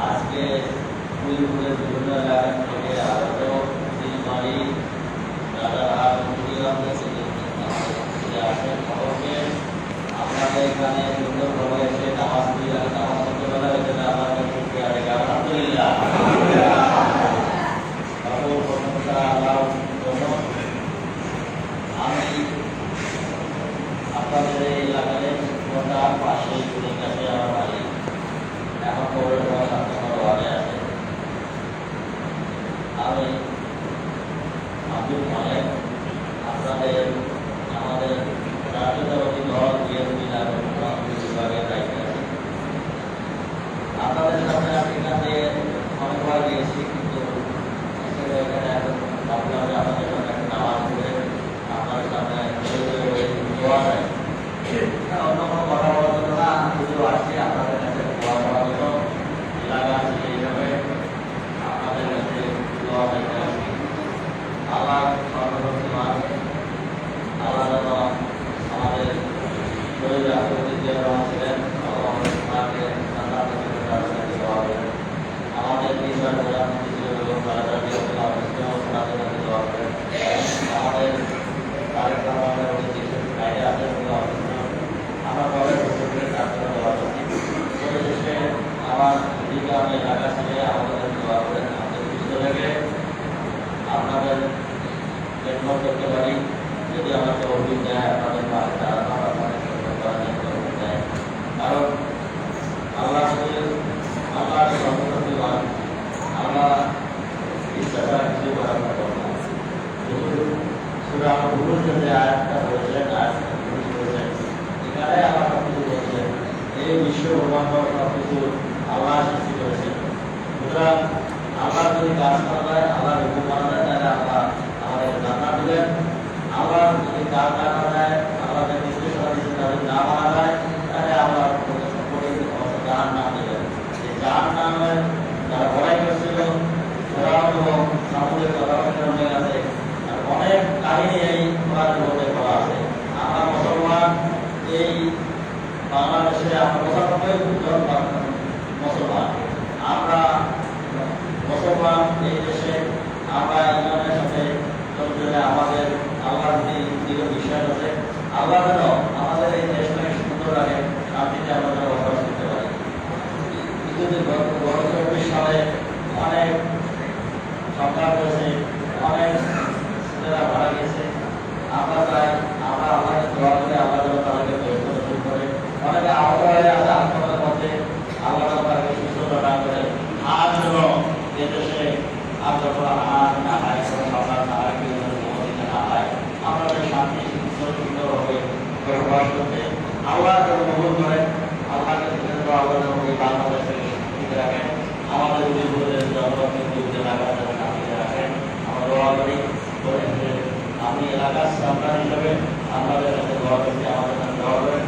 আজকে ফুলপুরের বিভিন্ন এলাকা থেকে আগত শিলমারি রাজারহাট আসেন খবরকে আপনাদের এখানে সুন্দরভাবে এসে নামাজ পড়তে পারা হয়েছে আমাদের আলহামদুলিল্লাহ প্রশংসা আল্লাহর জন্য। আমি আপনাদের এই এলাকায় পাশে কাছে আমার বাড়ি এখন পৌরসভা স্বাস্থ্য ওয়ার্ডে আছে। আমি আব্দুল মালেক আপনাদের আমাদের রাষ্ট্রপতি দল বিএনপি বিভাগের দায়িত্বে আছে। আপনাদের সামনে আমি এখানে অনেকবার গিয়েছি, কিন্তু এখানে ভাবলাম আমাদের সামনে একটা নামাজ পড়ে আপনাদের সামনে দোয়া যায় অন্য কোনো কথা বলার জন্য না, শুধু আসছি আপনাদের কাছে দোয়া করার জন্য। এলাকা আছে এইভাবে আপনাদের কাছে দোয়া চাইতে আসি। আল্লাহ সর্বশক্তিমান আল্লাহ যেন আমাদের শরীর রাষ্ট্রপতি যে রহমান ছিলেন ওনাকে দোয়া করেন। আমাদের তিনবার প্রধানমন্ত্রী ছিল বেগম খালেদা জিয়া ওনাদের কাছে দোয়া করেন। আমাদের তারেক রহমানের বাইরে আছেন আমরা কবে দেওয়া করছি পরিশেষে আমার দিকে আমি এলাকা থেকে আমাদের দোয়া করেন আমাদের সুস্থ থেকে আপনাদের নির্ভর করতে পারি। যদি আমাকে অভিযোগ দেয় আপনাদের পাশে দাঁড়ানো আপনাদের দেয়, কারণ আল্লাহ আল্লাহ সর্বশক্তিমান আল্লাহ ইচ্ছা ছাড়া কিছু করার মতো না। সূরা আল-বুরুজ যে আয়াতটা বলেছেন এখানে আল্লাহ সবকিছু বলছেন, এই বিশ্ব ব্রহ্মাণ্ড সবকিছু আল্লাহ সৃষ্টি করেছেন। সুতরাং আল্লাহ যদি কাজ করা যায়, আল্লাহর হুকুম মানা যায়, তাহলে আল্লাহ আমাদের জান্নাত দিবেন। আল্লাহ যদি কাজ না করা যায়, আল্লাহ যে নির্দেশনা দিচ্ছেন তা যদি না মানা যায়, তাহলে আল্লাহ জাহান্নাম দিবেন। এই জাহান্নামের যারা বড়াই করছিল ওরাও তো সামুদ্রিক কথাবার্তা আছে, অনেক কাহিনী এই কোরআনের মধ্যে করা আছে। আমরা মুসলমান এই বাংলাদেশে আমরা ৯৫ জন মুসলমান, আমরা মুসলমান এই দেশে আমরা ইমানের সাথে চলতে হলে আমাদের আল্লাহর দিকে বিশ্বাস আছে। আল্লাহ যেন আমাদের এই দেশটাকে সুন্দর রাখে, শান্তিতে আমরা যেন বসবাস করতে পারি। কিন্তু গত ২৪ সালে অনেক সরকার হয়েছে, অনেক ছেলেরা মারা গেছে। আমরা চাই আমরা আল্লাহকে দোয়া করে আল্লাহ যেন তাদেরকে বের করে শুরু করে। অনেকে আহত হয়ে আছে হাসপাতালের মধ্যে, আল্লাহ যেন তাদেরকে সুস্থতা দান করে। আর যেন এদেশে আর যখন আর না হয়, সরকার না হয়, কেউ যেন অনুমতি না হয়, আমরা যে শান্তি সুন্দরভাবে বসবাস করতে আল্লাহ যেন কবুল করেন। আল্লাহকে আল্লাহ যেন এই বাংলাদেশে ঠিক রাখেন, আমাদের উদ্যোগের জনগণকে লাগার যেন শান্তিতে রাখেন। আমরা দোয়া করি আমি এলাকার সরকার হিসেবে আপনাদের কাছে দোয়া করছি, আমাদের কাছে দোয়া করেন।